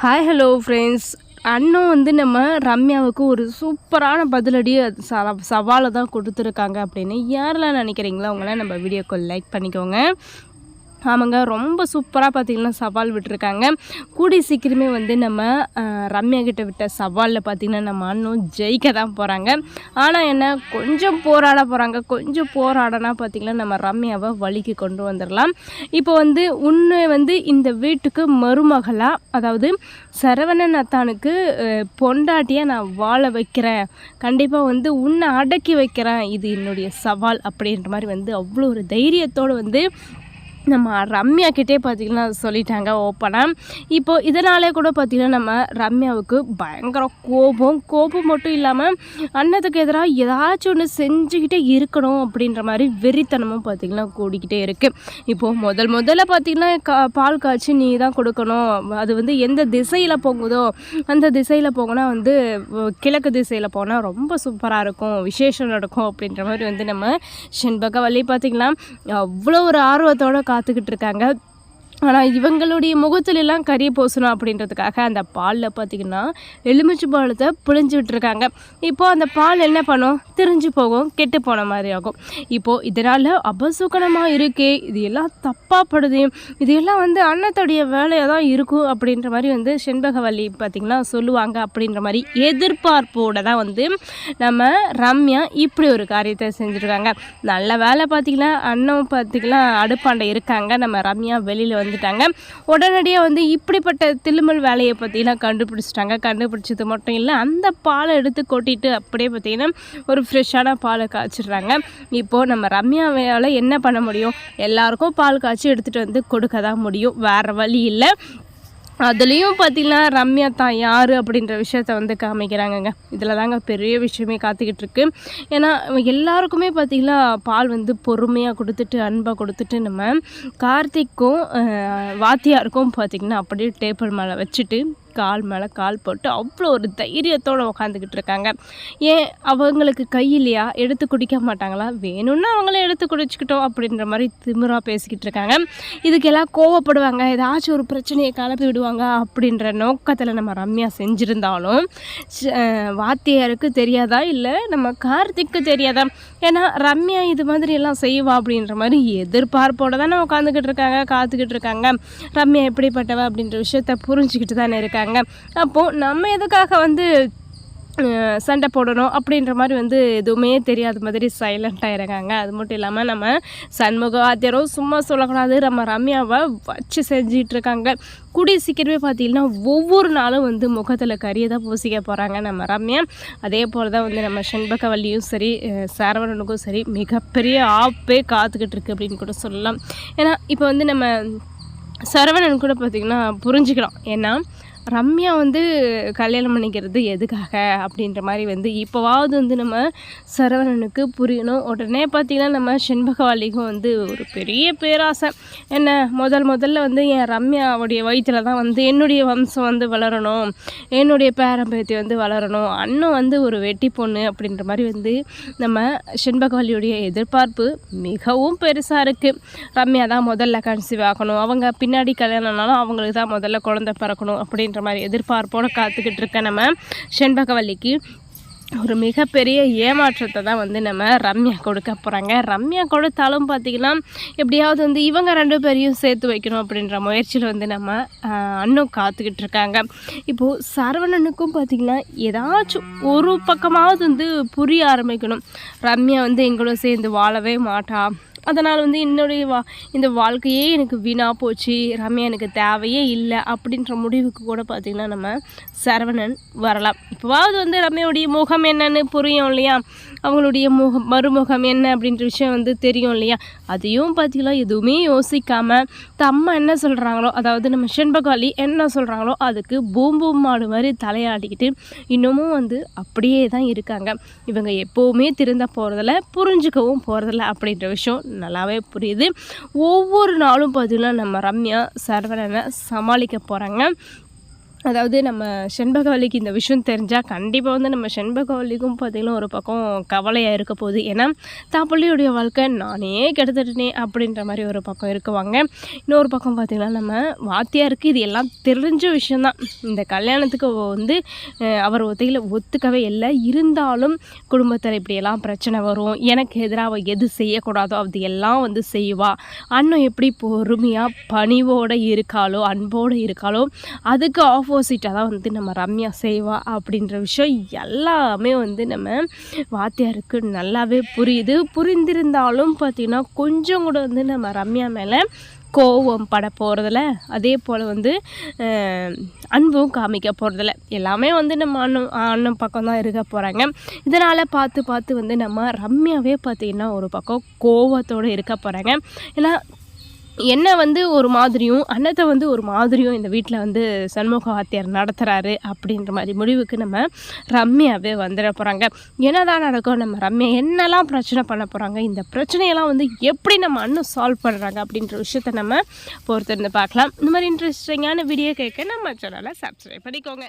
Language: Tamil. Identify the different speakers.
Speaker 1: Hi hello friends. அண்ணன் வந்து நம்ம ரம்யாவுக்கு ஒரு சூப்பரான பதிலடி சவாலை தான் கொடுத்துருக்காங்க அப்படின்னு யாரெல்லாம் நினைக்கிறீங்களோ அவங்களாம் நம்ம வீடியோக்கு லைக் பண்ணிக்கோங்க. ஆமாங்க, ரொம்ப சூப்பராக பார்த்திங்கன்னா சவால் விட்டுருக்காங்க. கூடிய சீக்கிரமே வந்து நம்ம ரம்யா கிட்ட விட்ட சவாலில் பார்த்திங்கன்னா நம்ம அண்ணன் ஜெயிக்க தான் போகிறாங்க. ஆனால் என்ன, கொஞ்சம் போராட போகிறாங்க. கொஞ்சம் போராடனா பார்த்திங்கன்னா நம்ம ரம்யாவை வழிக்கு கொண்டு வந்துடலாம். இப்போ வந்து உன்னை வந்து இந்த வீட்டுக்கு மருமகளாக, அதாவது சரவணன் அத்தானுக்கு பொண்டாட்டியாக நான் வாழ வைக்கிறேன், கண்டிப்பாக வந்து உன்னை அடக்கி வைக்கிறேன், இது என்னுடைய சவால் அப்படின்ற மாதிரி வந்து அவ்வளோ ஒரு தைரியத்தோடு வந்து நம்ம ரம்யா கிட்டே பார்த்திங்கன்னா சொல்லிட்டாங்க ஓப்பனாக. இப்போது இதனாலே கூட பார்த்திங்கன்னா நம்ம ரம்யாவுக்கு பயங்கர கோபம் மட்டும் இல்லாமல் அண்ணத்துக்கு எதிராக ஏதாச்சும் ஒன்று செஞ்சுக்கிட்டே இருக்கணும் அப்படின்ற மாதிரி வெறித்தனமும் பார்த்திங்கன்னா கூடிக்கிட்டே இருக்குது. இப்போது முதல்ல பார்த்திங்கன்னா பால் காய்ச்சி நீ தான் கொடுக்கணும், அது வந்து எந்த திசையில் போகுதோ அந்த திசையில் போகணும்னா வந்து கிழக்கு திசையில் போனால் ரொம்ப சூப்பராக இருக்கும், விசேஷம் நடக்கும் அப்படின்ற மாதிரி வந்து நம்ம செண்பகவல்லி பார்த்திங்கன்னா அவ்வளோ ஒரு ஆர்வத்தோடு காத்துக்கிட்டு இருக்காங்க. ஆனால் இவங்களுடைய முகத்துலலாம் கறி பூசணும் அப்படின்றதுக்காக அந்த பாலில் பார்த்திங்கன்னா எலுமிச்சை பழத்தை புழிஞ்சு விட்டுருக்காங்க. இப்போது அந்த பால் என்ன பண்ணும், திரிஞ்சு போகும், கெட்டு போன மாதிரி ஆகும். இப்போது இதனால் அபசுகனமாக இருக்கே, இது எல்லாம் தப்பாக படுது, இது எல்லாம் வந்து அன்னத்துடைய வேலையாக தான் இருக்கும் அப்படின்ற மாதிரி வந்து செண்பகவல்லி பார்த்திங்கன்னா சொல்லுவாங்க. அப்படின்ற மாதிரி எதிர்பார்ப்போடு தான் வந்து நம்ம ரம்யா இப்படி ஒரு காரியத்தை செஞ்சுருக்காங்க. நல்ல வேலை பார்த்திங்கன்னா அண்ணன் பார்த்திங்கன்னா அடுப்பாண்டை இருக்காங்க, நம்ம ரம்யா வெளியில் வந்துட்டாங்க. உடனடியாக வந்து இப்படிப்பட்ட தில்லுமல் வேலையை பற்றிலாம் கண்டுபிடிச்சது மட்டும் இல்லை, அந்த பாலை எடுத்து கொட்டிட்டு அப்படியே பார்த்திங்கன்னா ஒரு ஃப்ரெஷ்ஷான பாலை காய்ச்சிடுறாங்க. இப்போது நம்ம ரம்யாவால் என்ன பண்ண முடியும், எல்லாருக்கும் பால் காய்ச்சி எடுத்துகிட்டு வந்து கொடுக்க தான் முடியும், வேறு வழி இல்லை. அதுலேயும் பார்த்திங்கன்னா ரம்யா தான் யார் அப்படின்ற விஷயத்த வந்து காமிக்கிறாங்கங்க. இதில் தாங்க பெரிய விஷயமே காத்துக்கிட்டு இருக்கு. ஏன்னா எல்லாருக்குமே பார்த்திங்கன்னா பால் வந்து பொறுமையாக கொடுத்துட்டு அன்பாக கொடுத்துட்டு நம்ம கார்த்திக்கும் வாத்தியாருக்கும் பார்த்திங்கன்னா அப்படியே டேபிள் மேலே வச்சுட்டு கால் மேலே கால் போட்டு அவ்வளோ ஒரு தைரியத்தோடு உக்காந்துக்கிட்டு இருக்காங்க. ஏன் அவங்களுக்கு கை இல்லையா, எடுத்து குடிக்க மாட்டாங்களா, வேணும்னா அவங்களே எடுத்து குடிச்சிக்கிட்டோம் அப்படின்ற மாதிரி திமிராக பேசிக்கிட்டு இருக்காங்க. இதுக்கெல்லாம் கோவப்படுவாங்க, ஏதாச்சும் ஒரு பிரச்சனையை கலப்பி விடுவாங்க அப்படின்ற நோக்கத்தில் நம்ம ரம்யா செஞ்சுருந்தாலும் வாத்தியாருக்கு தெரியாதா, இல்லை நம்ம கார்த்திக்கு தெரியாதா? ஏன்னா ரம்யா இது மாதிரி எல்லாம் செய்வா அப்படின்ற மாதிரி எதிர்பார்ப்போடு தானே உட்காந்துக்கிட்டு இருக்காங்க, காத்துக்கிட்டு இருக்காங்க. ரம்யா எப்படிப்பட்டவ அப்படின்ற விஷயத்த புரிஞ்சுக்கிட்டு தானே இருக்காங்க. அப்போது நம்ம எதுக்காக வந்து சண்டை போடணும் அப்படின்ற மாதிரி வந்து எதுவுமே தெரியாத மாதிரி சைலண்ட்டாக இருக்காங்க. அது மட்டும் இல்லாமல் நம்ம சண்முக வாத்தியாரும் சும்மா சொல்லக்கூடாது, நம்ம ரம்யாவை வச்சு செஞ்சிட்ருக்காங்க. கூடிய சீக்கிரமே பார்த்திங்கன்னா ஒவ்வொரு நாளும் வந்து முகத்தில் கறியை தான் பூசிக்க போகிறாங்க நம்ம ரம்யா. அதே போல் தான் வந்து நம்ம செண்பகவல்லியும் சரி சரவணனுக்கும் சரி மிகப்பெரிய ஆப்பே காத்துக்கிட்டு இருக்குது அப்படின்னு கூட சொல்லலாம். ஏன்னா இப்போ வந்து நம்ம சரவணன் கூட பார்த்திங்கன்னா புரிஞ்சுக்கலாம், ஏன்னா ரம்யா வந்து கல்யாணம் பண்ணிக்கிறது எதுக்காக அப்படின்ற மாதிரி வந்து இப்போவாவது வந்து நம்ம சரவணனுக்கு புரியணும். உடனே பார்த்திங்கன்னா நம்ம செண்பகவல்லிக்கும் வந்து ஒரு பெரிய பேராசை, என்ன முதல்ல வந்து என் ரம்யாவுடைய வயிற்றில் தான் வந்து என்னுடைய வம்சம் வந்து வளரணும், என்னுடைய பேரம்பேத்தி வந்து வளரணும், அண்ணன் வந்து ஒரு வெட்டி பொண்ணு அப்படின்ற மாதிரி வந்து நம்ம செண்பகவல்லியுடைய எதிர்பார்ப்பு மிகவும் பெருசாக இருக்குது. ரம்யா தான் முதல்ல கன்சீவ் ஆகணும், அவங்க பின்னாடி கல்யாணம்னாலும் அவங்களுக்கு தான் முதல்ல குழந்தை பிறக்கணும் அப்படின்ற மாதிரி எதிர்பார்ப்போடு காத்துக்கிட்டு இருக்க நம்ம செண்பகவல்லிக்கு ஒரு மிகப்பெரிய ஏமாற்றத்தை தான் வந்து நம்ம ரம்யா கொடுக்க போகிறாங்க. ரம்யா கொடுத்தாலும் பார்த்திங்கன்னா எப்படியாவது வந்து இவங்க 2 பேரையும் சேர்த்து வைக்கணும் அப்படின்ற முயற்சியில் வந்து நம்ம அண்ணன் காத்துக்கிட்டு இருக்காங்க. இப்போது சரவணனுக்கும் பார்த்திங்கன்னா ஏதாச்சும் ஒரு பக்கமாவது வந்து புரிய ஆரம்பிக்கணும், ரம்யா வந்து எங்களோட சேர்ந்து வாழவே மாட்டா, அதனால் வந்து இந்த வாழ்க்கையே எனக்கு வீணாக போச்சு, ரம்யா எனக்கு தேவையே இல்லை அப்படின்ற முடிவுக்கு கூட பார்த்திங்கன்னா நம்ம சரவணன் வரலாம். இப்போவாவது வந்து ரம்யாவுடைய முகம் என்னன்னு புரியும் இல்லையா, அவங்களுடைய மறுமுகம் என்ன அப்படின்ற விஷயம் வந்து தெரியும் இல்லையா. அதையும் பார்த்திங்கன்னா எதுவுமே யோசிக்காமல் தம்மா என்ன சொல்கிறாங்களோ, அதாவது நம்ம செண்பகவல்லி என்ன சொல்கிறாங்களோ அதுக்கு பூம் மாடு மாதிரி தலையாடிக்கிட்டு இன்னமும் வந்து அப்படியே தான் இருக்காங்க. இவங்க எப்போவுமே திருந்த போகிறதில்ல, புரிஞ்சுக்கவும் போகிறதில்ல அப்படின்ற விஷயம் நல்லாவே புரியுது. ஒவ்வொரு நாளும் பார்த்திங்கன்னா நம்ம ரம்யா சரவணனை சமாளிக்க போகிறாங்க. அதாவது நம்ம செண்பகவல்லிக்கு இந்த விஷயம் தெரிஞ்சால் கண்டிப்பாக வந்து நம்ம செண்பகவல்லிக்கும் பார்த்திங்கன்னா ஒரு பக்கம் கவலையாக இருக்க போகுது. ஏன்னா தான் பிள்ளையுடைய வாழ்க்கை நானே கெடுத்துட்டேனே அப்படின்ற மாதிரி ஒரு பக்கம் இருக்குவாங்க. இன்னொரு பக்கம் பார்த்திங்கன்னா நம்ம வாத்தியாருக்கு இது எல்லாம் தெரிஞ்ச விஷயந்தான். இந்த கல்யாணத்துக்கு வந்து அவர் ஒத்துக்கவே இல்லை. இருந்தாலும் குடும்பத்தில் இப்படியெல்லாம் பிரச்சனை வரும், எனக்கு எதிராக அவள் எது செய்யக்கூடாதோ அது எல்லாம் வந்து செய்வா. அண்ணன் எப்படி பொறுமையாக பணிவோடு இருக்காளோ அன்போடு இருக்காளோ அதுக்கு ஆப்போசிட்டாக தான் வந்து நம்ம ரம்யா செய்வா அப்படின்ற விஷயம் எல்லாமே வந்து நம்ம வாத்தியாருக்கு நல்லாவே புரியுது. புரிந்திருந்தாலும் பார்த்திங்கன்னா கொஞ்சம் கூட வந்து நம்ம ரம்யா மேலே கோவம் பட போகிறதில்ல, அதே போல் வந்து அன்பும் காமிக்க போகிறதில்ல. எல்லாமே வந்து நம்ம அண்ணன் பக்கம் தான் இருக்க போகிறாங்க. இதனால் பார்த்து வந்து நம்ம ரம்யாவே பார்த்திங்கன்னா ஒரு பக்கம் கோவத்தோடு இருக்க போகிறாங்க. ஏன்னா என்ன வந்து ஒரு மாதிரியும் அன்னத்தை வந்து ஒரு மாதிரியும் இந்த வீட்டில் வந்து சண்முக வாத்தியார் நடத்துகிறாரு அப்படின்ற மாதிரி முடிவுக்கு நம்ம ரம்யாவே வந்துட போகிறாங்க. என்னதான் நடக்கும், நம்ம ரம்யா என்னெல்லாம் பிரச்சனை பண்ண போகிறாங்க, இந்த பிரச்சனையெல்லாம் வந்து எப்படி நம்ம அண்ணன் சால்வ் பண்ணுறாங்க அப்படின்ற விஷயத்த நம்ம பொறுத்திருந்து பார்க்கலாம். இந்த மாதிரி இன்ட்ரெஸ்டிங்கான வீடியோ கேட்க நம்ம சேனலை சப்ஸ்கிரைப் பண்ணிக்கோங்க.